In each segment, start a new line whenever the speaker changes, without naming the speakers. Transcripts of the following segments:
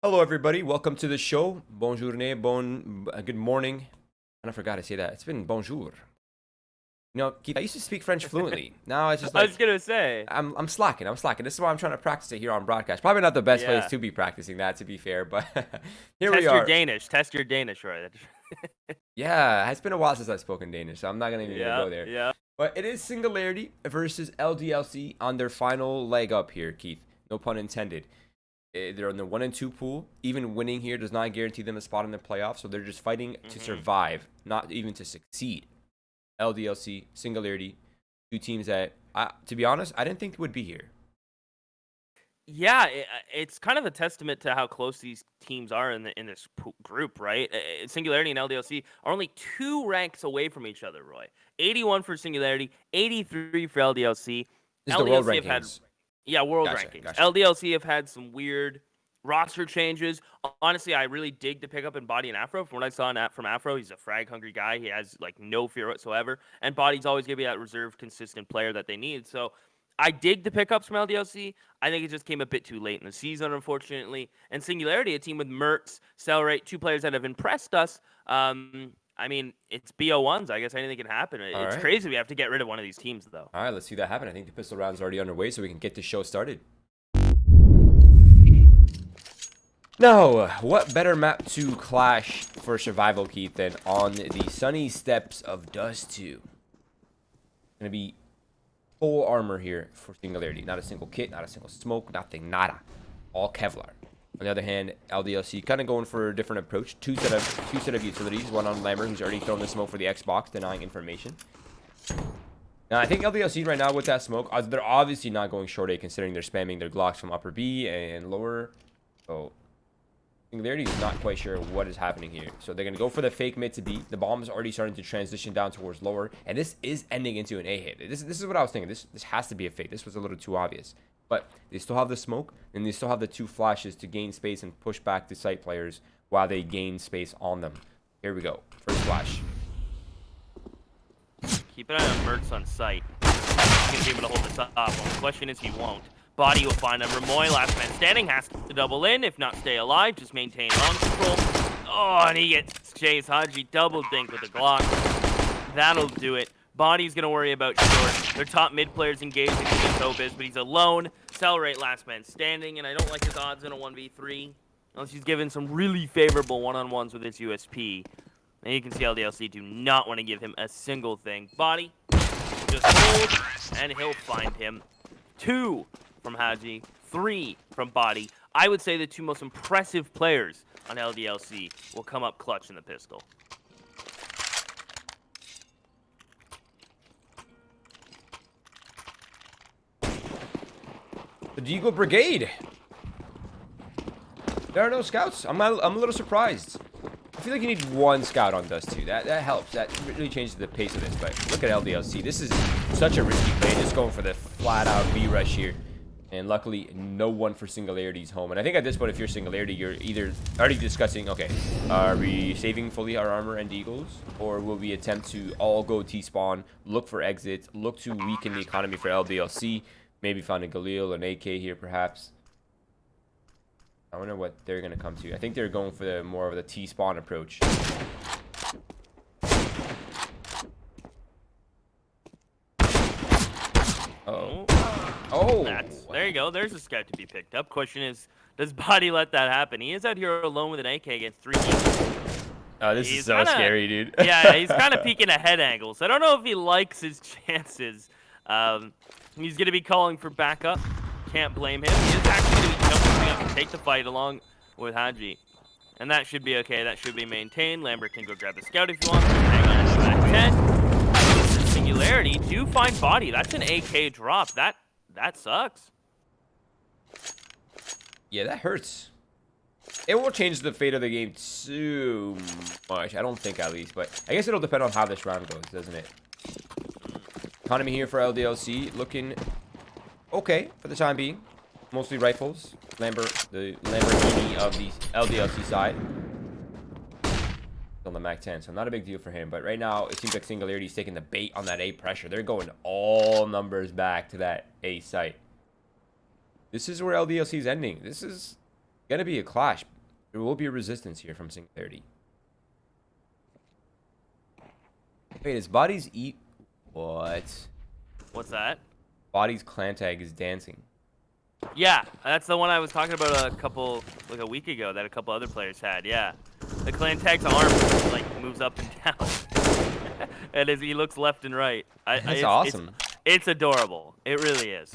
Hello, everybody. Welcome to the show. Bonjourne, good morning. I forgot to say that. It's been bonjour. Keith, I used to speak French fluently. Now it's just
I
like
was gonna say,
I'm slacking. I'm slacking. This is why I'm trying to practice it here on broadcast. Probably not the best place
yeah.
to be practicing that, to be fair, but here we
Test your
are.
Danish. Test your Danish, right?
Yeah, it's been a while since I've spoken Danish, so I'm not even gonna
Yeah,
go there.
yeah.
But it is Singularity versus LDLC on their final leg up here, Keith. No pun intended. They're in the 1 and 2 pool. Even winning here does not guarantee them a spot in the playoffs, so they're just fighting to
hmm
survive, not even to succeed. LDLC, Singularity, two teams that, to be honest, I didn't think would be here.
Yeah, it's kind of a testament to how close these teams are in this group, right? Singularity and LDLC are only 2 ranks away from each other, Roy. 81 for Singularity, 83 for LDLC.
This is the world
LDLC have had,
rankings.
yeah, world
Gotcha,
rankings.
gotcha.
LDLC have had some weird roster changes. Honestly, I really dig to pick up in Body and Afro. From what I saw from Afro, he's a frag hungry guy. He has like no fear whatsoever, and Body's always gonna be that reserve, consistent player that they need. So I dig the pickups from LDLC. I think it just came a bit too late in the season, unfortunately. And Singularity, a team with Mertz, Celebrate, 2 players that have impressed us. I mean, it's BO1s. I guess anything can happen.
All
It's
right.
crazy we have to get rid of one of these teams, though.
All right, let's see that happen. I think the pistol round is already underway, so we can get the show started. Now, what better map to clash for survival, Keith, than on the sunny steppes of Dust 2? Gonna be full armor here for Singularity. Not a single kit, not a single smoke, nothing, nada. All Kevlar. On the other hand, LDLC kind of going for a different approach. Two set of utilities. One on Lambert, who's already thrown the smoke for the Xbox, denying information. Now, I think LDLC right now with that smoke, they're obviously not going short A, considering they're spamming their Glocks from upper B and lower. So Singularity is not quite sure what is happening here. So they're going to go for the fake mid to B. The bomb is already starting to transition down towards lower. And this is ending into an A hit. This is what I was thinking. This has to be a fake. This was a little too obvious. But they still have the smoke. And they still have the 2 flashes to gain space and push back the site players while they gain space on them. Here we go. First flash.
Keep an eye on Mertz on site. He's going to be able to hold this up. Well, the question is he won't. Body will find him. Ramoy, last man standing, has to double in. If not, stay alive. Just maintain long control. Oh, and he gets Chase Haji double dink with the Glock. That'll do it. Body's going to worry about short. Their top mid players engaging against Obis, but he's alone. Accelerate, last man standing, and I don't like his odds in a 1v3. Unless he's given some really favorable one-on-ones with his USP. And you can see LDLC do not want to give him a single thing. Body, just hold, and he'll find him. 2 from Haji, 3 from Body. I would say the 2 most impressive players on LDLC will come up clutch in the pistol.
The Deagle Brigade. There are no scouts. I'm a little surprised. I feel like you need 1 scout on Dust 2. That helps. That really changes the pace of this. But look at LDLC. This is such a risky play. Just going for the flat-out B rush here. And luckily, no one for Singularity's home. And I think at this point, if you're Singularity, you're either already discussing, okay, are we saving fully our armor and Deagles? Or will we attempt to all go T-spawn, look for exits, look to weaken the economy for LDLC, maybe find a Galil, an AK here perhaps. I wonder what they're going to come to. I think they're going for the more of the T-spawn approach. Uh-oh. Oh!
There you go. There's a scout to be picked up. Question is, does Body let that happen? He is out here alone with an AK against 3 people.
Oh, this is so scary, dude.
Yeah, he's kind of peeking at head angles. I don't know if he likes his chances. He's going to be calling for backup. Can't blame him. He is actually going to be jumping up to take the fight along with Haji. And that should be okay. That should be maintained. Lambert can go grab the scout if he wants. Hang on into that 10. Singularity do find Body. That's an AK drop. That sucks.
Yeah, that hurts. It won't change the fate of the game too much. I don't think, at least. But I guess it'll depend on how this round goes, doesn't it? Economy here for LDLC. Looking okay for the time being. Mostly rifles. The Lamborghini of the LDLC side. On the Mac 10, so not a big deal for him. But right now, it seems like Singularity's taking the bait on that A pressure. They're going all numbers back to that A site. This is where LDLC is ending. This is Gonna be a clash. There will be a resistance here from Singularity. Wait, is Bodies eat? What?
What's that?
Bodies clan tag is dancing.
Yeah, that's the one I was talking about like a week ago that a couple other players had. Yeah, the clan tag's arm like moves up and down, and as he looks left and right.
That's awesome.
It's adorable. It really is.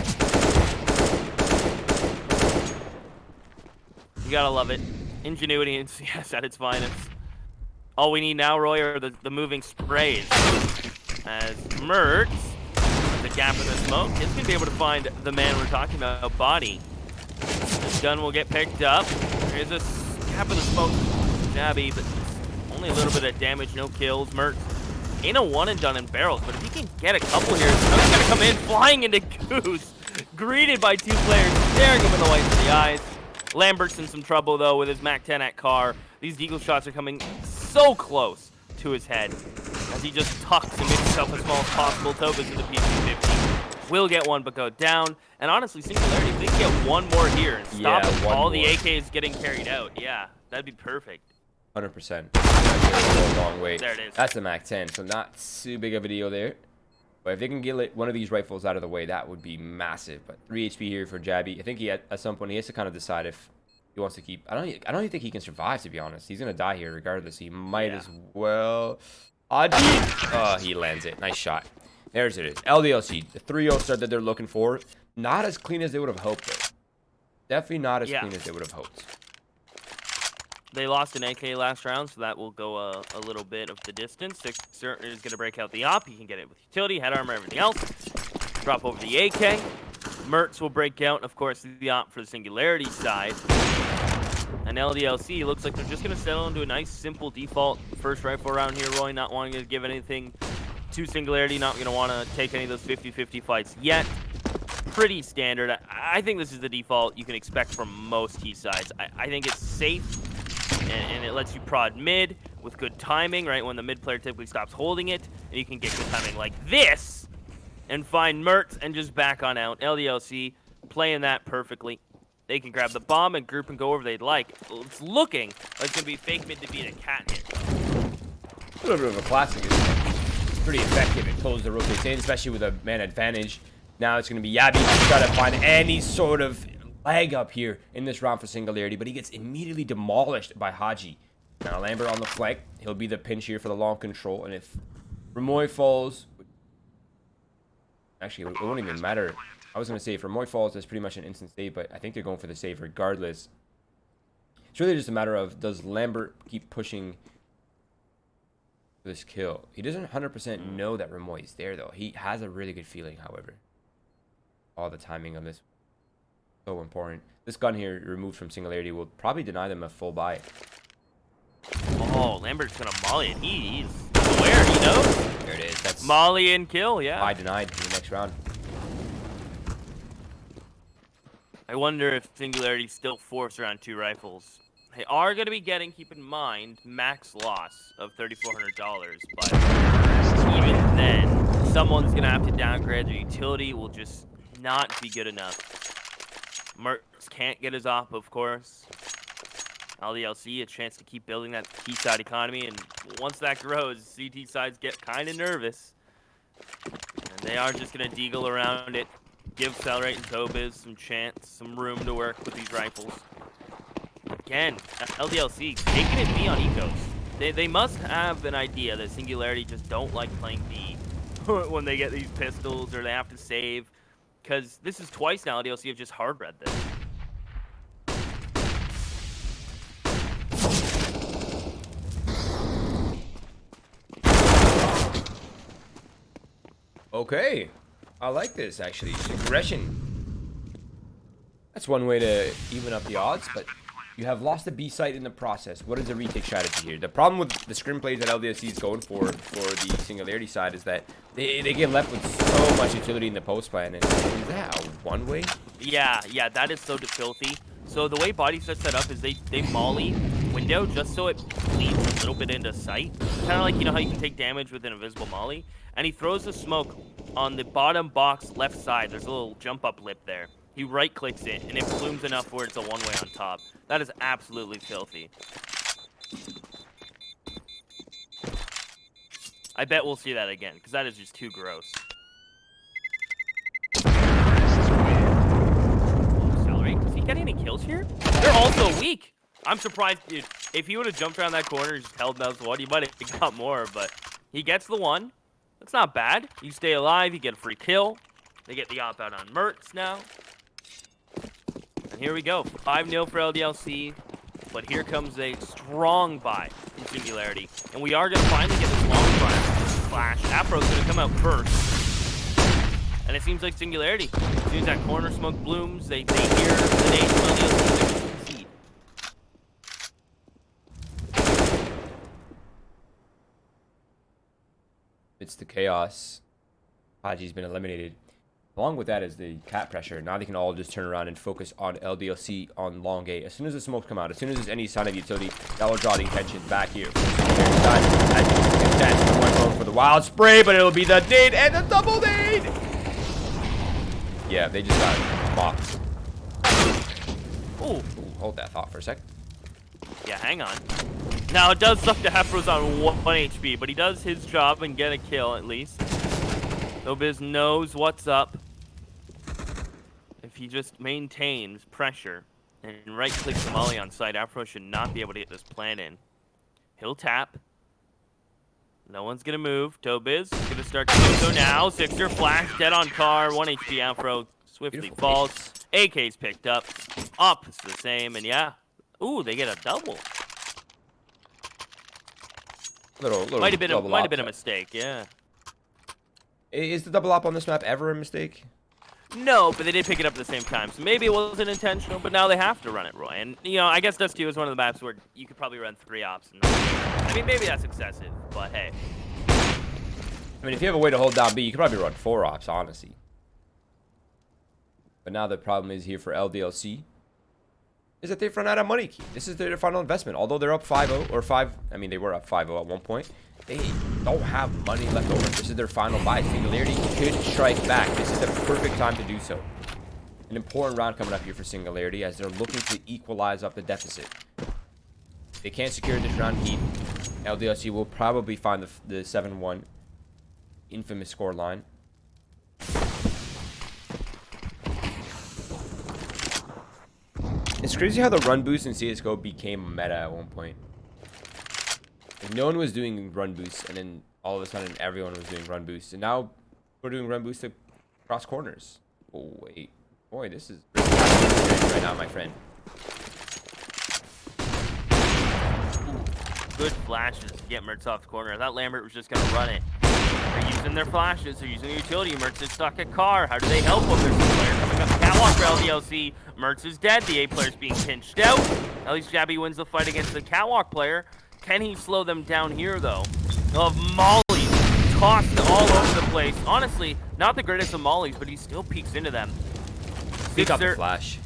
You gotta love it. Ingenuity and CS at its finest. All we need now, Roy, are the moving sprays. As Mert, the gap in the smoke, is going to be able to find the man we're talking about, Body. This gun will get picked up. There's a gap in the smoke. Jabby, but only a little bit of damage, no kills. Mert ain't a one and done in barrels, but if he can get a couple here, he's going to come in flying into Goose. Greeted by two players, staring him in the whites of the eyes. Lambert's in some trouble, though, with his MAC-10 at car. These deagle shots are coming so close to his head as he just tucks and makes himself as small as possible. Toba's in the PC-50. Will get one, but go down. And honestly, Singularity, if they can get one more here and stop all the AKs getting carried out, yeah, that'd be perfect.
100%. A long way.
There it is.
That's the MAC-10, so not too big of a deal there. But if they can get one of these rifles out of the way, that would be massive. But 3 HP here for Jabby. I think he at some point he has to kind of decide if he wants to keep. I don't even think he can survive, to be honest. He's gonna die here regardless. He might as well. Oh, he lands it. Nice shot. There's it is. LDLC, the 3-0 start that they're looking for. Not as clean as they would have hoped, though. Definitely not as clean as they would have hoped.
They lost an AK last round, so that will go a little bit of the distance. Sixer is going to break out the op. He can get it with utility, head armor, everything else. Drop over the AK. Mertz will break out, of course, the op for the Singularity side. And LDLC looks like they're just going to settle into a nice, simple default first rifle round here, Roy. Not wanting to give anything to Singularity. Not going to want to take any of those 50-50 fights yet. Pretty standard. I think this is the default you can expect from most key sides. I think it's safe. And it lets you prod mid with good timing, right? When the mid player typically stops holding it, and you can get good timing like this and find Mert and just back on out. LDLC playing that perfectly. They can grab the bomb and group and go wherever they'd like. It's looking like it's going to be fake mid to beat a cat hit.
A little bit of a classic, isn't it? It's pretty effective. It closes the rotates in, especially with a man advantage. Now it's going to be Yabby who's got to find any sort of leg up here in this round for Singularity, but he gets immediately demolished by Haji. Now Lambert on the flank. He'll be the pinch here for the long control, and if Ramoy falls, actually it won't even matter. I was going to say if Ramoy falls, that's pretty much an instant save, but I think they're going for the save regardless. It's really just a matter of, does Lambert keep pushing this kill? He doesn't 100% know that Ramoy is there, though. He has a really good feeling, however. All the timing of this so important. This gun here removed from Singularity will probably deny them a full buy.
Oh, Lambert's gonna molly it. He's aware, he knows.
There it is. That's
molly and kill, yeah.
buy denied in the next round.
I wonder if Singularity still force around 2 rifles. They are gonna be getting, keep in mind, max loss of $3,400, but even then, someone's gonna have to downgrade. Their utility will just not be good enough. Mertz can't get his op, of course. LDLC, a chance to keep building that Seaside economy, and once that grows, CT sides get kind of nervous. And they are just going to deagle around it, give Cellrate and Tobiz some chance, some room to work with these rifles. Again, LDLC taking it B on Ecos. They must have an idea that Singularity just don't like playing B when they get these pistols or they have to save. Because this is twice now LDLC have just hard read this.
Okay. I like this, actually. Aggression. That's one way to even up the odds, but you have lost the B site in the process. What is the retake strategy here? The problem with the scrim plays that LDLC is going for the Singularity side is that they get left with so much utility in the post plan. And is that a one-way?
Yeah, that is so filthy. So the way Body sets that up is they molly window just so it bleeds a little bit into sight. Kind of like, you know how you can take damage with an invisible molly? And he throws the smoke on the bottom box left side. There's a little jump up lip there. He right-clicks it, and it blooms enough where it's a one-way on top. That is absolutely filthy. I bet we'll see that again, because that is just too gross. Accelerate. Does he get any kills here? They're also weak. I'm surprised, dude. If he would have jumped around that corner and just held down the one, he might have got more, but he gets the one. That's not bad. You stay alive, you get a free kill. They get the op-out on Mertz now. And here we go. 5-0 for LDLC. But here comes a strong buy in Singularity. And we are going to finally get this long flash. Afro's going to come out first. And it seems like Singularity. As soon as that corner smoke blooms, they hear the name of LDLC succeed.
It's the chaos. Haji's been eliminated. Along with that is the cat pressure. Now they can all just turn around and focus on LDLC on long A. As soon as the smokes come out, as soon as there's any sign of utility, that will draw the attention back here. One going for the wild spray, but it'll be the nade and the double nade. Yeah, they just got mopped.
Ooh.
Hold that thought for a sec.
Yeah, hang on. Now, it does suck to Hefro's on 1 HP, but he does his job and get a kill at least. Nobiz knows what's up. If he just maintains pressure and right-clicks the molly on site, Afro should not be able to get this plant in. He'll tap. No one's going to move. Tobiz going to start to do so now. Sixer flash, dead on car. 1 HP Afro swiftly
Beautiful
falls. AK's picked up. Up is the same, and yeah. Ooh, they get a double.
Little
Might have been
double
a
op.
mistake, yeah.
Is the double op on this map ever a mistake?
No, but they did pick it up at the same time, so maybe it wasn't intentional, but now they have to run it, Roy. And, you know, I guess Dust 2 is one of the maps where you could probably run 3 ops. And I mean, maybe that's excessive, but hey.
I mean, if you have a way to hold down B, you could probably run 4 ops, honestly. But now the problem is here for LDLC is that they've run out of money. This is their final investment. Although they're up 5-0 or 5, I mean, they were up 5-0 at one point. They don't have money left over. This is their final buy. Singularity could strike back. This is the perfect time to do so. An important round coming up here for Singularity as they're looking to equalize up the deficit. They can't secure this round heat. LDLC will probably find the 7-1 infamous score line. It's crazy how the run boost in CSGO became meta at one point. Like, no one was doing run boosts, and then all of a sudden everyone was doing run boosts. And now we're doing run boosts to cross corners. Oh, wait. Boy, this is right now, my friend.
Good flashes to get Mertz off the corner. I thought Lambert was just going to run it. They're using their flashes. They're using the utility. Mertz is stuck at car. How do they help him? There's a player coming up the catwalk for LDLC. Mertz is dead. The A player's being pinched out. At least Jabby wins the fight against the catwalk player. Can he slow them down here, though? Of mollies tossed all over the place. Honestly, not the greatest of mollies, but he still peeks into them.
Pick up the flash.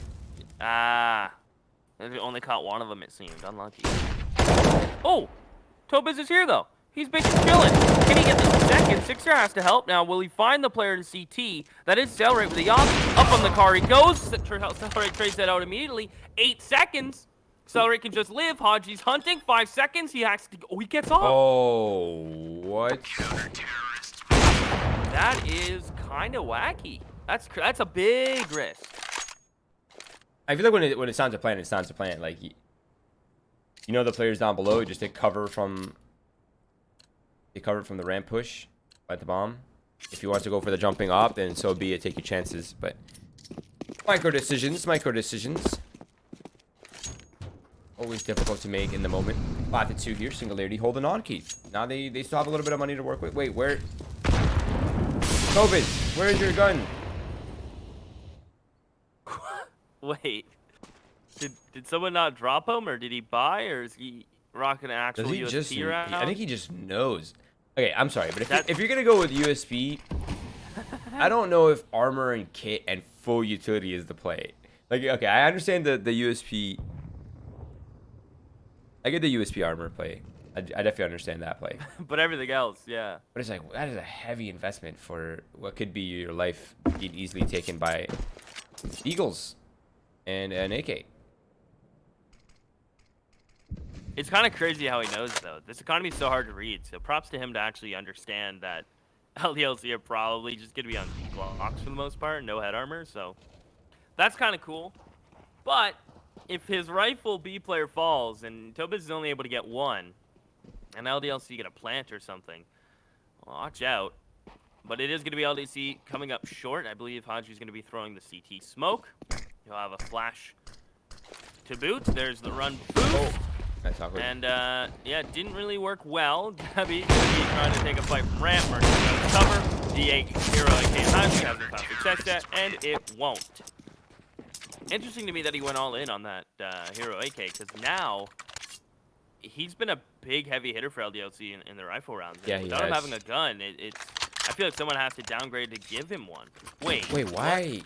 Ah. They only caught one of them, it seemed. Unlucky. Oh! Tobiz is here, though. He's big and chilling. Can he get the second? Sixer has to help now. Will he find the player in CT? That is Celebrate with the op. Up on the car he goes. Celebrate trades that out immediately. 8 seconds. Celebrate can just live. Haji's hunting. 5 seconds. He has to. Oh, he gets off.
Oh, what?
That is kind of wacky. That's a big risk.
I feel like when it's time to plan, it's time to plan. Like, you know, the players down below just take cover from. They cover from the ramp push, at the bomb. If you want to go for the jumping op, then so be it. Take your chances. But micro decisions. Always difficult to make in the moment. 5-2 here. Singularity holding on, Keith. Now they still have a little bit of money to work with. Wait, where? COVID, where is your gun?
Wait. Did someone not drop him, or did he buy, or is he rocking an actual USP round?
I think he just knows. Okay, I'm sorry, but if you're gonna go with USP, I don't know if armor and kit and full utility is the play. Like, okay, I understand the USP. I get the USP armor play. I definitely understand that play.
But everything else, yeah.
But it's like, that is a heavy investment for what could be your life being easily taken by Eagles and an AK.
It's kind of crazy how he knows, though. This economy is so hard to read, so props to him to actually understand that LDLC are probably just going to be on blocks for the most part, no head armor, so that's kind of cool. But if his rifle B player falls and Tobis is only able to get one, and LDLC get a plant or something, watch out. But it is going to be LDC coming up short. I believe Haji's going to be throwing the CT smoke. He'll have a flash to boot. There's the run boost.
Oh, that's awkward.
And, yeah, it didn't really work well. Gabby going to be trying to take a fight from ramp. Mercy's going to cover. The hero AK Haji hasn't found success yet, and it won't. Interesting to me that he went all in on that hero AK, because now he's been a big heavy hitter for LDLC in the rifle rounds.
Yeah,
without him having a gun, I feel like someone has to downgrade to give him one. Wait,
why?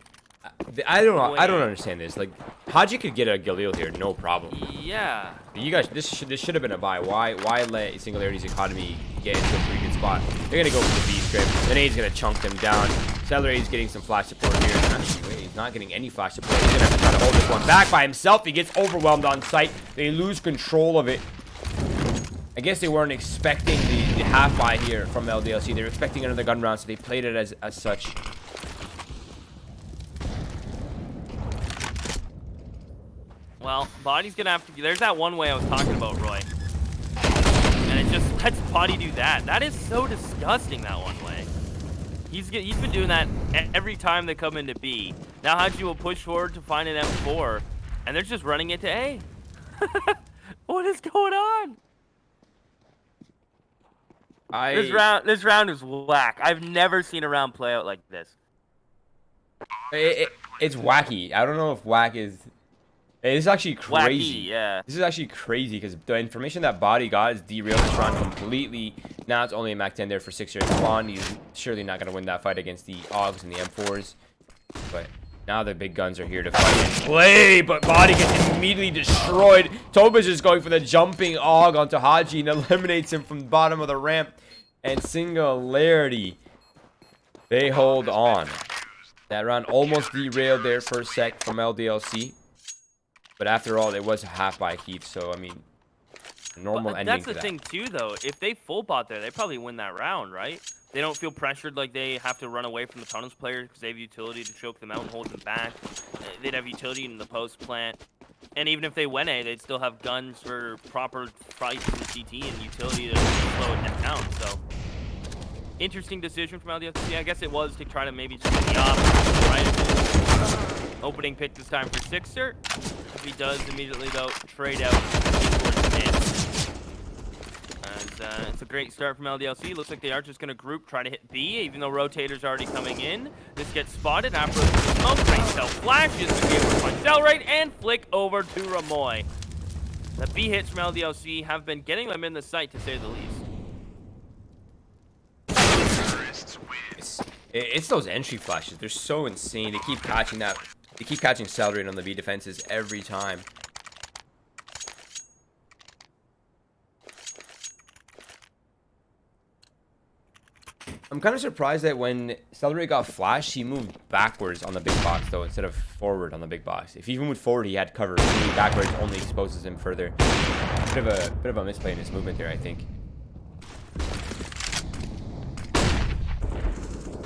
I don't know. I don't understand this. Like, Haji could get a Galil here, no problem.
Yeah.
You guys, this should have been a buy. Why let Singularity's economy get into a pretty good spot? They're gonna go for the B script. Then A's gonna chunk them down. Celery's getting some flash support here. Actually, wait, he's not getting any flash support. He's gonna have to try to hold this one back by himself. He gets overwhelmed on sight. They lose control of it. I guess they weren't expecting the half buy here from LDLC. They were expecting another gun round, so they played it as such.
Well, Body's gonna have to. There's that one way I was talking about, Roy. And it just lets Body do that. That is so disgusting, that one way. He's been doing that every time they come into B. Now Haji will push forward to find an M4, and they're just running it to A. What is going on? This round is whack. I've never seen a round play out like this.
It's wacky. I don't know if whack is. It's actually crazy.
Wacky, yeah.
This is actually crazy because the information that Body got is derailed this round completely. Now it's only a Mac 10 there for 6 years. Spawn, he's surely not going to win that fight against the AUGs and the M4s. But now the big guns are here to fight and play. But Body gets immediately destroyed. Tobis is going for the jumping AUG onto Haji and eliminates him from the bottom of the ramp. And Singularity, they hold on. That round almost derailed there for a sec from LDLC. But after all, it was a half by Keith, so I mean, normal ending.
That's the thing too, though. If they full bot there, they probably win that round, right? They don't feel pressured like they have to run away from the tunnels players because they have utility to choke them out and hold them back. They'd have utility in the post plant, and even if they win A, they'd still have guns for proper fights in CT and utility to slow it down. So, interesting decision from LDFC. I guess it was to try to maybe just get the opposite, right? Opening pick this time for Sixer. If he does immediately, though, trade out towards mid. As it's a great start from LDLC. Looks like they are just going to group, try to hit B, even though Rotator's already coming in. This gets spotted after the smoke. Great stealth flashes to be able to find Cellrite and flick over to Ramoy. The B hits from LDLC have been getting them in the sight, to say the least.
It's those entry flashes. They're so insane. They keep catching that. They keep catching Cellrite on the B defenses every time. I'm kind of surprised that when Cellrite got flashed, he moved backwards on the big box, though, instead of forward on the big box. If he moved forward, he had cover. Moving backwards only exposes him further. Bit of a misplay in his movement there, I think.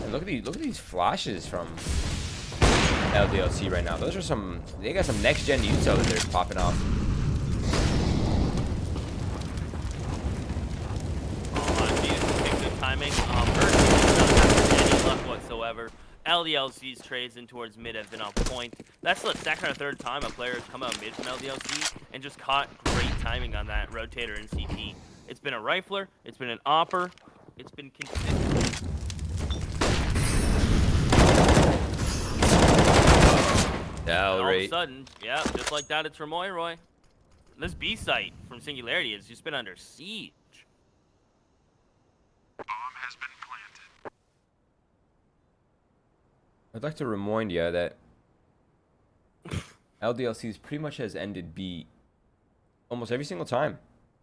And look at these flashes from LDLC right now. Those are some. They got some next gen util that they're popping off.
Timing. Mercy doesn't have any luck whatsoever. LDLC's trades in towards mid have been on point. That's the second or third time a player has come out mid from LDLC and just caught great timing on that rotator in CT. It's been a rifler. It's been an opper. It's been consistent. All of a sudden, yeah, just like that, it's Ramoy Roy. This B site from Singularity has just been under siege.
Bomb has been planted.
I'd like to remind you that LDLC's pretty much has ended B almost every single time.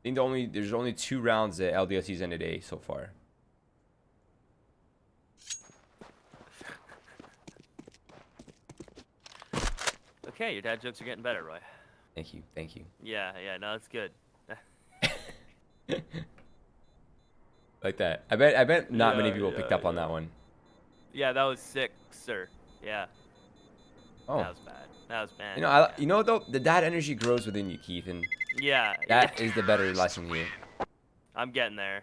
I think there's only 2 rounds that LDLC's ended A so far.
Okay, your dad jokes are getting better, Roy.
Thank you. Thank you.
Yeah, no, that's good.
Like that. I bet not many
Yeah,
people picked up on that one.
Yeah, that was sick, sir. Yeah,
Oh.
that was bad. That was bad.
You know though, the dad energy grows within you, Keith, and
Yeah,
that is the better lesson here.
I'm getting there.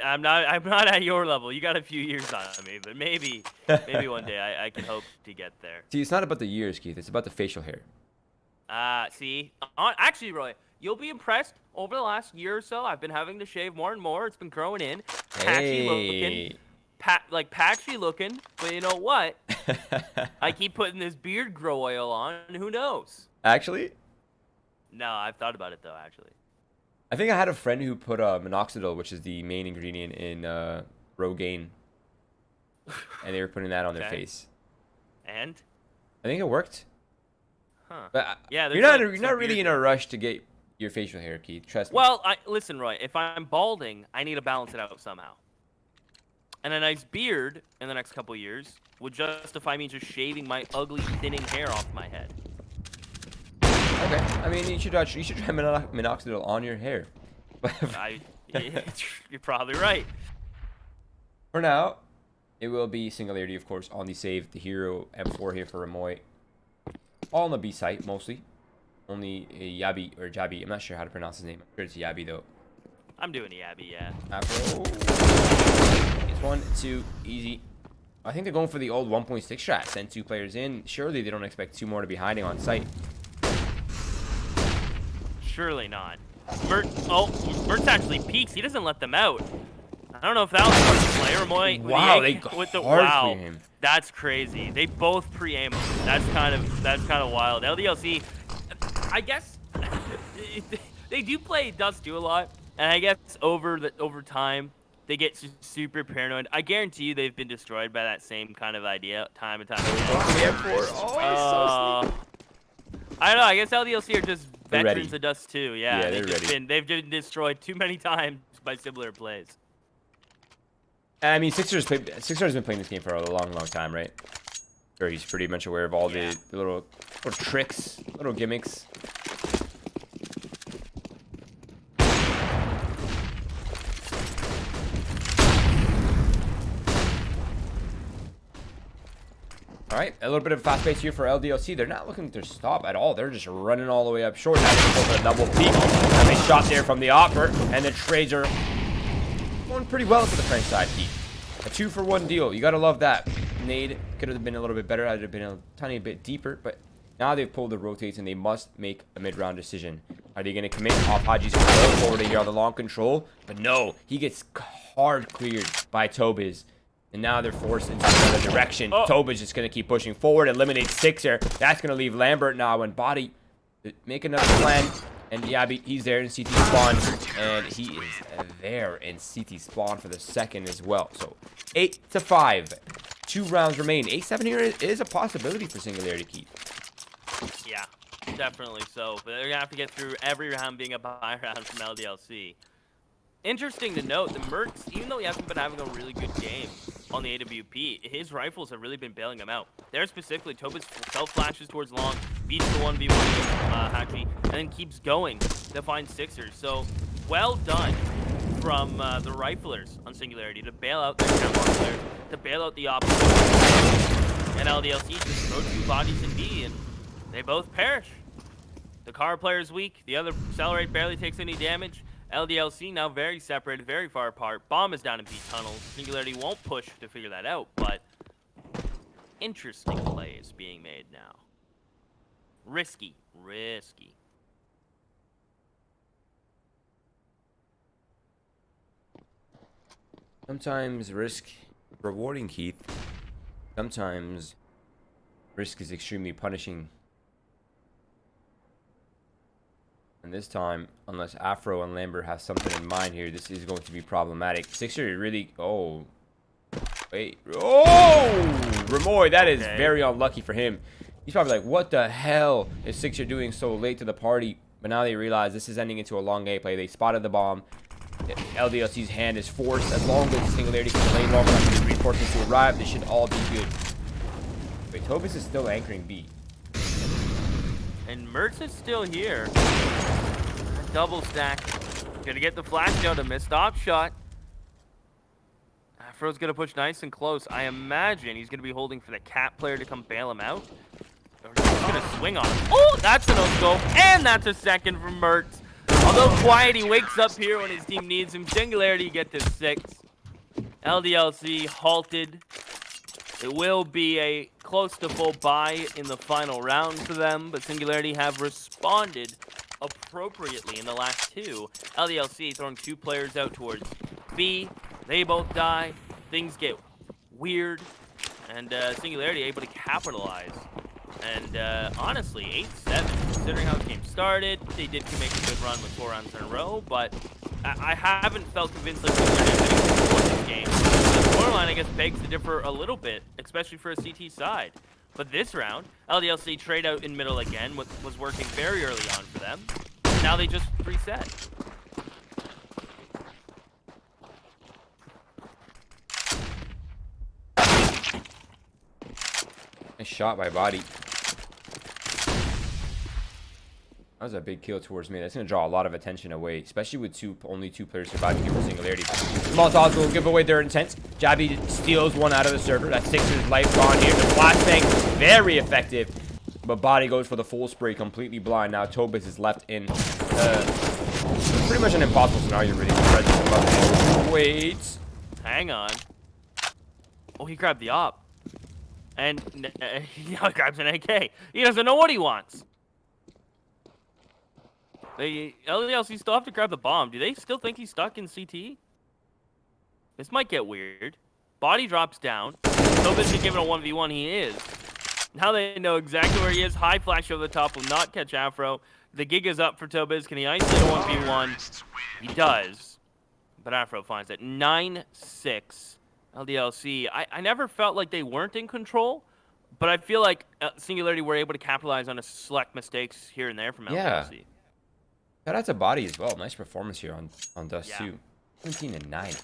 I'm not at your level. You got a few years on me, but maybe one day I can hope to get there.
See, it's not about the years, Keith. It's about the facial hair.
See, actually, Roy, you'll be impressed. Over the last year or so, I've been having to shave more and more. It's been growing in, patchy looking, patchy looking. But you know what? I keep putting this beard grow oil on. Who knows?
Actually,
No, I've thought about it though. Actually,
I think I had a friend who put minoxidil, which is the main ingredient in Rogaine, and they were putting that on their
Okay.
face.
and
I think it worked.
huh?
But
Yeah,
you're
there's,
not
some
really in
beard
a rush to get your facial hair, Keith. Trust me.
Well, listen, Roy. If I'm balding, I need to balance it out somehow. And a nice beard in the next couple years would justify me just shaving my ugly, thinning hair off my head.
Okay. I mean, you should try minoxidil on your hair.
You're probably right.
For now, it will be Singularity, of course, on the save. The hero M4 here for Ramoy. All on the B site, mostly. Only Yabi, or Jabi. I'm not sure how to pronounce his name. I'm sure it's Yabi, though.
I'm doing a Yabby, yeah.
Afro. It's 1, 2, easy. I think they're going for the old 1.6 strat. Send 2 players in. Surely they don't expect 2 more to be hiding on site.
Surely not. Mert's actually peeks. He doesn't let them out. I don't know if that was part of the play or Moy.
Wow, they
wow.
clear him.
That's crazy. They both pre-aim him. That's kind of wild. LDLC, I guess they do a lot, and I guess over time they get super paranoid. I guarantee you they've been destroyed by that same kind of idea time and time again.
Oh, he's so sneaky.
I don't know. I guess LDLC are just
They're
veterans
ready.
of Dust 2. Yeah,
Yeah, they're ready.
They've been destroyed too many times by similar plays.
I mean, Sixer's been playing this game for a long time, right? Or he's pretty much aware of all the little tricks, little gimmicks. All right, a little bit of fast pace here for LDLC. They're not looking to stop at all. They're just running all the way up short. Now they go for a double peek. And they shot there from the offer, and the trades are going pretty well for the French side, Pete. A 2-for-1 deal. You gotta love that. Nade could have been a little bit better. I'd have been a tiny bit deeper, but now they've pulled the rotates and they must make a mid-round decision. Are they gonna commit off Haji's forward here on the long control? But no, he gets hard cleared by Tobiz. And now they're forced into another direction. Tobiz just gonna keep pushing forward, eliminate Sixer. That's gonna leave Lambert now and Body make another plan. And Yabi, he's there in CT spawn, and he is there in CT spawn for the second as well. So 8-5, 2 rounds remain. 8-7 here is a possibility for Singularity, Keith.
Yeah, definitely so. But they're gonna have to get through every round being a buy round from LDLC. Interesting to note, the Mercs, even though he hasn't been having a really good game on the AWP, his rifles have really been bailing him out. There specifically, Tobiz self-flashes towards long, beats the 1v1 against Hachi, and then keeps going to find Sixers. So, well done from the riflers on Singularity to bail out their camera players, to bail out the opposition. And LDLC just throw 2 bodies in B, and they both perish. The car player is weak, the other Accelerate barely takes any damage. LDLC now very separated, very far apart. Bomb is down in B tunnels. Singularity won't push to figure that out, but interesting play is being made now. Risky.
Sometimes risk rewarding, Keith. Sometimes risk is extremely punishing. And this time, unless Afro and Lambert have something in mind here, this is going to be problematic. Sixer really... Oh. Wait. Oh! Ramoy, that is very unlucky for him. He's probably like, what the hell is Sixer doing so late to the party? But now they realize this is ending into a long gameplay. They spotted the bomb. LDLC's hand is forced. As long as Singularity can delay long enough for the reinforcements to arrive, they should all be good. Wait, Tobiz is still anchoring B.
And Mertz is still here. Double stack. Gonna get the flash down to miss stop shot. Afro's gonna push nice and close. I imagine he's gonna be holding for the cat player to come bail him out. Or he's gonna swing on him. Oh, that's a no-scope. And that's a second from Mertz. Although quiet, he wakes up here when his team needs him. Singularity get to 6. LDLC halted. It will be a close to full buy in the final round for them, but Singularity have responded appropriately in the last 2. LDLC throwing 2 players out towards B. They both die. Things get weird, and Singularity able to capitalize. And honestly, 8-7, considering how the game started, they did make a good run with 4 rounds in a row, but I haven't felt convinced like Singularity won this game. The scoreline, I guess, begs to differ a little bit, especially for a CT side. But this round, LDLC trade out in middle again, was working very early on for them. Now they just reset.
Nice shot by Body. That was a big kill towards me. That's going to draw a lot of attention away, especially with only two players surviving here for Singularity. Molotovs will give away their intent. Jabby steals one out of the server. That's Sixer's life gone here. The flashbang, very effective. But Body goes for the full spray, completely blind. Now Tobis is left in pretty much an impossible scenario, really. Wait.
Hang on. Oh, he grabbed the op. And he grabs an AK. He doesn't know what he wants. The LDLC still have to grab the bomb. Do they still think he's stuck in CT? This might get weird. Body drops down. Tobis is given a 1v1. He is. Now they know exactly where he is. High flash over the top will not catch Afro. The gig is up for Tobis. Can he isolate a 1v1? He does. But Afro finds it. 9-6. LDLC. I never felt like they weren't in control, but I feel like Singularity were able to capitalize on a select mistakes here and there from LDLC.
Yeah. Shout out to Body as well. Nice performance here on Dust too. 17-9.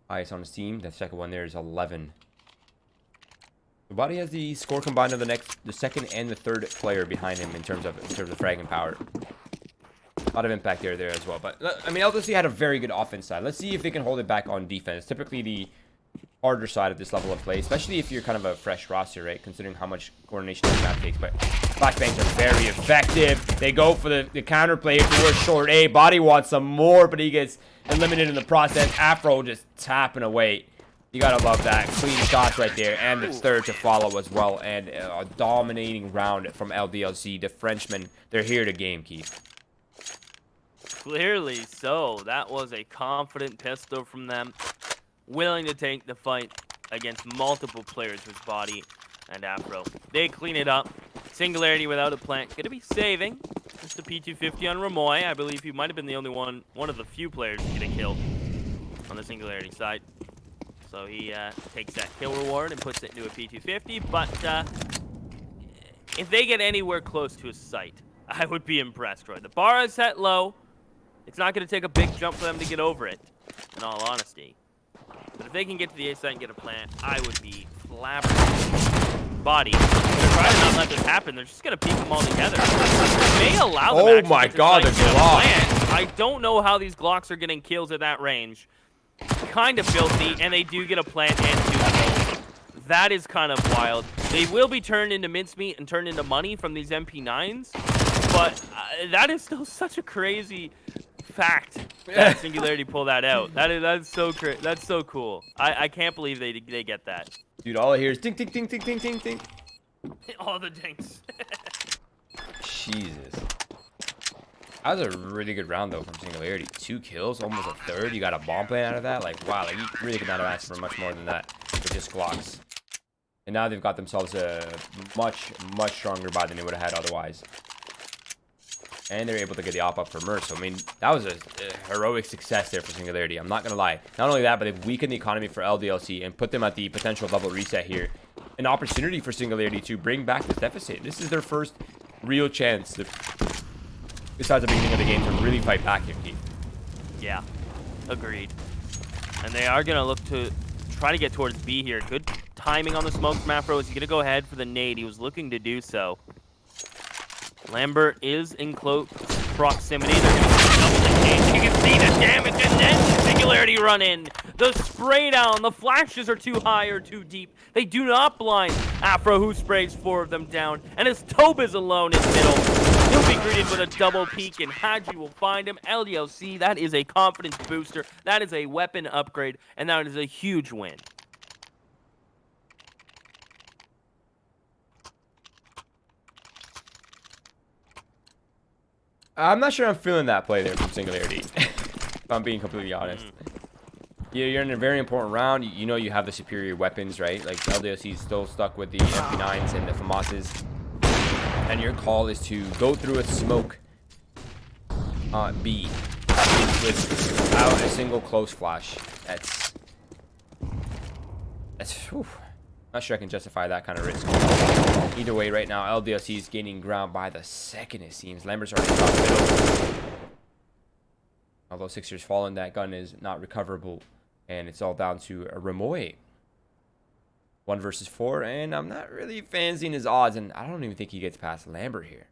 Highest on his team. That second one there is 11. The Body has the score combined of the second and the third player behind him in terms of fragging power. A lot of impact there as well. But I mean, LDC had a very good offense side. Let's see if they can hold it back on defense. Typically the harder side of this level of play, especially if you're kind of a fresh roster, right? Considering how much coordination this map takes. But flashbangs are very effective. They go for the counter play towards short A. Body wants some more, but he gets eliminated in the process. Afro just tapping away. You gotta love that. Clean shots right there. And the third to follow as well. And a dominating round from LDLC. The Frenchmen, they're here to game keep.
Clearly so. That was a confident pistol from them. Willing to take the fight against multiple players with Body and Afro. They clean it up. Singularity without a plant. Gonna be saving. Just a P250 on Ramoy. I believe he might have been the only one of the few players to get a kill on the Singularity side. So he takes that kill reward and puts it into a P250. But if they get anywhere close to a site, I would be impressed, Roy. The bar is set low. It's not going to take a big jump for them to get over it, in all honesty. But if they can get to the A site and get a plant, I would be flabbergasted. Body. They're trying to not let this happen. They're just going to peek them all together. They may allow them
Oh
actually
my
to
god, the
get a
Glock.
plant. I don't know how these Glocks are getting kills at that range. Kind of filthy, and they do get a plant and 2 kills. That is kind of wild. They will be turned into mincemeat and turned into money from these MP9s, but that is still such a crazy fact that Singularity pull that out. That's so crazy. That's so cool. I can't believe they get that.
Dude, all I hear is ding, ding, ding, ding, ding, ding, ding.
All the dings.
Jesus. That was a really good round, though, from Singularity. 2 kills, almost a third. You got a bomb plan out of that. Like, wow, like, you really could not have asked for much more than that with just Glocks. And now they've got themselves a much, much stronger buy than they would have had otherwise. And they're able to get the op up for Merc. So, I mean, that was a heroic success there for Singularity. I'm not going to lie. Not only that, but they've weakened the economy for LDLC and put them at the potential level reset here. An opportunity for Singularity to bring back this deficit. This is their first real chance to, besides the beginning of the game, to really fight back here, Keith.
Yeah, agreed. And they are going to look to try to get towards B here. Good timing on the smoke from Afro. Is he going to go ahead for the nade? He was looking to do so. Lambert is in close proximity. They're going to double the cage. You can see the damage, and then Singularity run in. The spray down, the flashes are too high or too deep. They do not blind Afro, who sprays 4 of them down. And as Tobe is alone in middle, he'll be greeted with a double peek, and Haji will find him. LDLC, that is a confidence booster. That is a weapon upgrade, and that is a huge win.
I'm not sure I'm feeling that play there from Singularity, if I'm being completely honest. You're in a very important round. You know you have the superior weapons, right? Like, LDLC is still stuck with the MP9s and the FAMASs. And your call is to go through a smoke on B without a single close flash. That's whew. Not sure I can justify that kind of risk. Either way, right now, LDLC is gaining ground by the second, it seems. Lambert's already top middle. Although Sixer's fallen, that gun is not recoverable. And it's all down to Remoy. 1 versus 4, and I'm not really fancying his odds, and I don't even think he gets past Lambert here.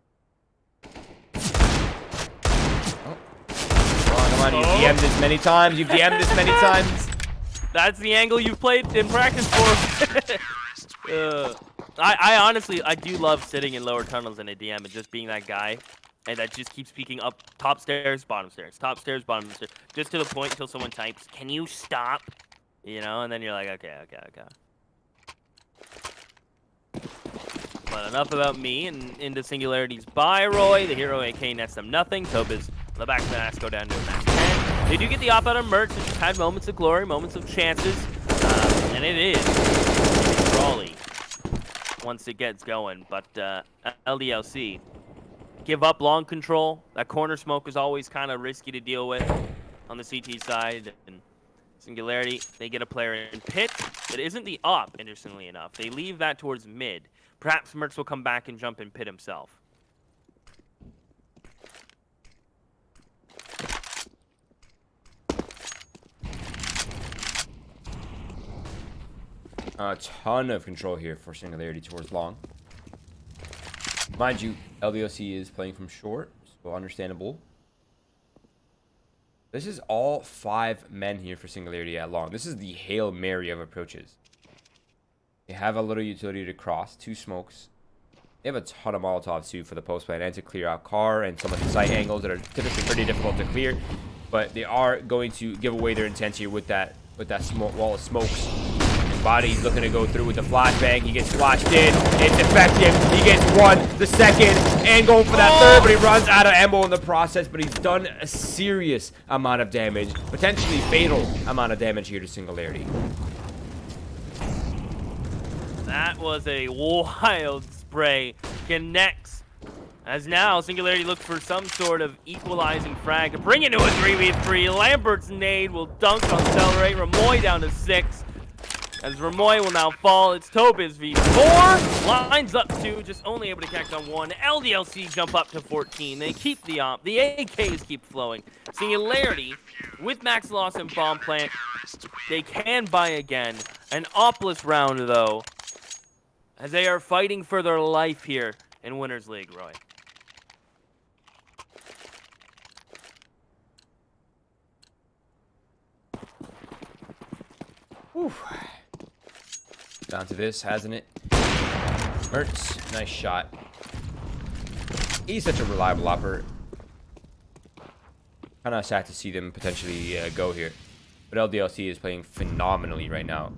Oh. Come on, you've DM'd this many times. You've DM'd this many times.
That's the angle you've played in practice for. I honestly, I do love sitting in lower tunnels in a DM and just being that guy, and that just keeps peeking up top stairs, bottom stairs, top stairs, bottom stairs, just to the point until someone types, "Can you stop?" You know, and then you're like, okay. But enough about me, and into Singularity's by Roy. The hero AK nets them nothing. Tobe is on the back of the mask, go down to a max 10. They do get the op out of Mertz, which has had moments of glory, moments of chances, and it is Brawley once it gets going. But LDLC give up long control. That corner smoke is always kind of risky to deal with on the CT side. And Singularity, they get a player in pit that isn't the op, interestingly enough. They leave that towards mid. Perhaps Mertz will come back and jump in pit himself.
A ton of control here for Singularity towards long. Mind you, LDLC is playing from short, so understandable. This is all 5 men here for Singularity at long. This is the Hail Mary of approaches. They have a little utility to cross, 2 smokes. They have a ton of Molotovs too for the post plan and to clear out car and some of the sight angles that are typically pretty difficult to clear. But they are going to give away their intent here with that wall of smokes. Body's looking to go through with the flashbang. He gets flashed in. It's effective. He gets 1, the second, and going for that third, but he runs out of ammo in the process. But he's done a serious amount of damage, potentially fatal amount of damage here to Singularity.
That was a wild spray. Connects. As now, Singularity looks for some sort of equalizing frag to bring into a 3v3. Lambert's nade will dunk on Celebrate. Remoy down to 6. As Remoy will now fall, it's Tobe's v4. Lines up 2, just only able to connect on 1. LDLC jump up to 14. They keep the op. The AKs keep flowing. Singularity, with max loss and bomb plant, they can buy again. An opless round, though, as they are fighting for their life here in Winners League, Roy.
Whew. Down to this, hasn't it? Mertz, nice shot. He's such a reliable opper. Kind of sad to see them potentially go here. But LDLC is playing phenomenally right now.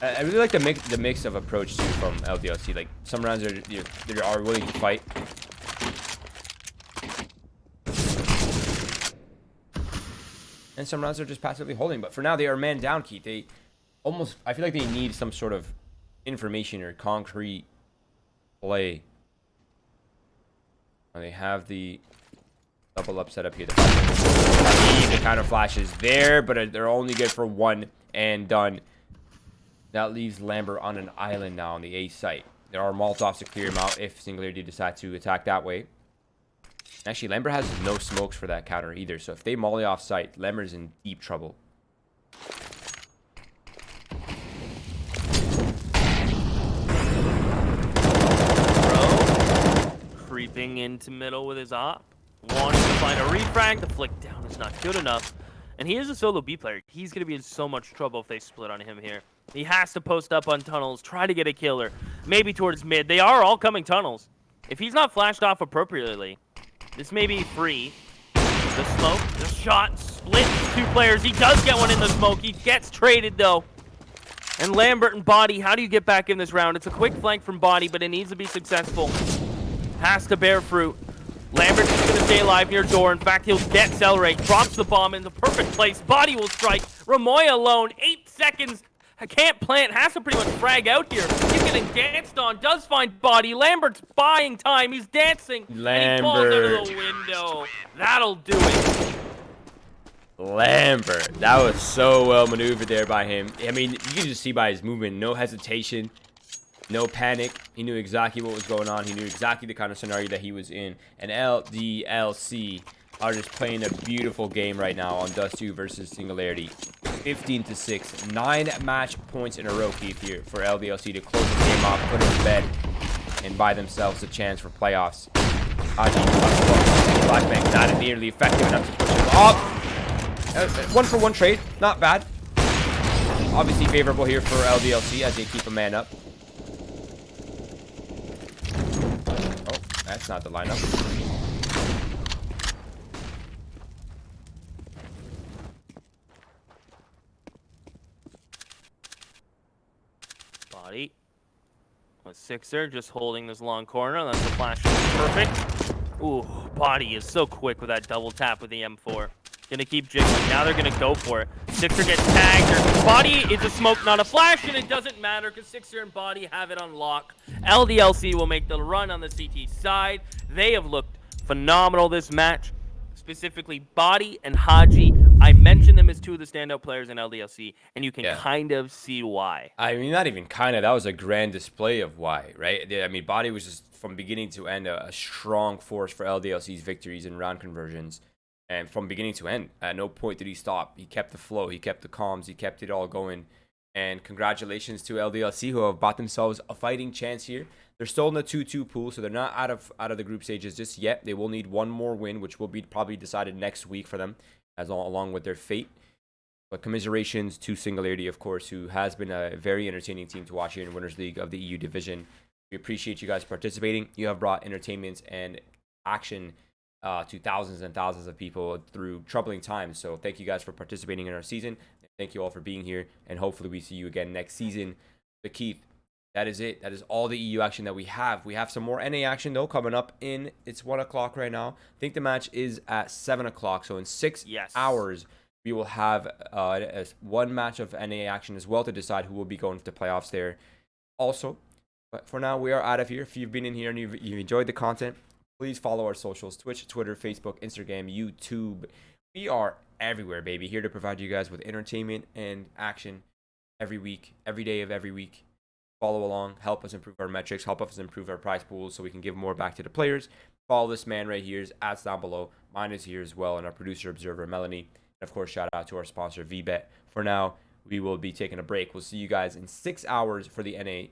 I really like the mix of approach too from LDLC. Like, some rounds they are willing to fight. And some rounds are just passively holding. But for now, they are man down, Keith. They almost, I feel like they need some sort of information or concrete play. They have the double up set up here. The counter flash is there, but they're only good for 1 and done. That leaves Lambert on an island now on the A site. There are Molotovs to clear him out if Singularity decide to attack that way. Actually, Lambert has no smokes for that counter either, so if they molly off site, Lambert is in deep trouble.
Drifting into middle with his op. Wanting to find a refrag. The flick down is not good enough. And he is a solo B player. He's going to be in so much trouble if they split on him here. He has to post up on tunnels, try to get a killer. Maybe towards mid. They are all coming tunnels. If he's not flashed off appropriately, this may be free. The smoke, the shot, splits 2 players. He does get one in the smoke. He gets traded, though. And Lambert and Body, how do you get back in this round? It's a quick flank from Body, but it needs to be successful. Has to bear fruit. Lambert's just going to stay alive near door. In fact, he'll get Celebrate. Drops the bomb in the perfect place. Body will strike. Ramoy alone. 8 seconds. Can't plant. Has to pretty much frag out here. He's getting danced on. Does find Body. Lambert's buying time. He's dancing.
Lambert.
And he falls out of the window. That'll do it.
Lambert. That was so well maneuvered there by him. I mean, you can just see by his movement. No hesitation. No panic. He knew exactly what was going on. He knew exactly the kind of scenario that he was in. And LDLC are just playing a beautiful game right now on Dust 2 versus Singularity. 15-6. 9 match points in a row, Keith, here for LDLC to close the game off, put it to bed, and buy themselves a chance for playoffs. Blackbank not nearly effective enough to push him up. 1-for-1 trade. Not bad. Obviously favorable here for LDLC as they keep a man up. That's not the lineup.
Body. A Sixer just holding this long corner. That's the flash. Perfect. Ooh, Body is so quick with that double tap with the M4. Gonna keep jiggling. Now they're gonna go for it. Sixer gets tagged. Body is a smoke, not a flash, and it doesn't matter because Sixer and Body have it on lock. LDLC will make the run on the CT side. They have looked phenomenal this match. Specifically, Body and Haji. I mentioned them as 2 of the standout players in LDLC, and you can kind of see why.
I mean, not even kind of. That was a grand display of why, right? I mean, Body was just from beginning to end a strong force for LDLC's victories and round conversions. And from beginning to end, at no point did he stop. He kept the flow. He kept the comms. He kept it all going. And congratulations to LDLC, who have bought themselves a fighting chance here. They're still in the 2-2 pool, so they're not out of the group stages just yet. They will need one more win, which will be probably decided next week for them, along with their fate. But commiserations to Singularity, of course, who has been a very entertaining team to watch here in Winners League of the EU Division. We appreciate you guys participating. You have brought entertainment and action to thousands and thousands of people through troubling times. So thank you guys for participating in our season. Thank you all for being here, and hopefully we see you again next season. But Keith, that is it. That is all the EU action that we have. We have some more NA action though coming up in. It's 1 o'clock right now. I think the match is at 7 o'clock. So in 6 hours, we will have one match of NA action as well to decide who will be going to the playoffs there. Also, but for now we are out of here. If you've been in here and you've enjoyed the content, please follow our socials: Twitch, Twitter, Facebook, Instagram, YouTube. We are everywhere, baby. Here to provide you guys with entertainment and action every week, every day of every week. Follow along, help us improve our metrics, help us improve our prize pools so we can give more back to the players. Follow this man right here's ads down below. Mine is here as well, and our producer observer Melanie. And of course, shout out to our sponsor VBet. For now, we will be taking a break. We'll see you guys in 6 hours for the NA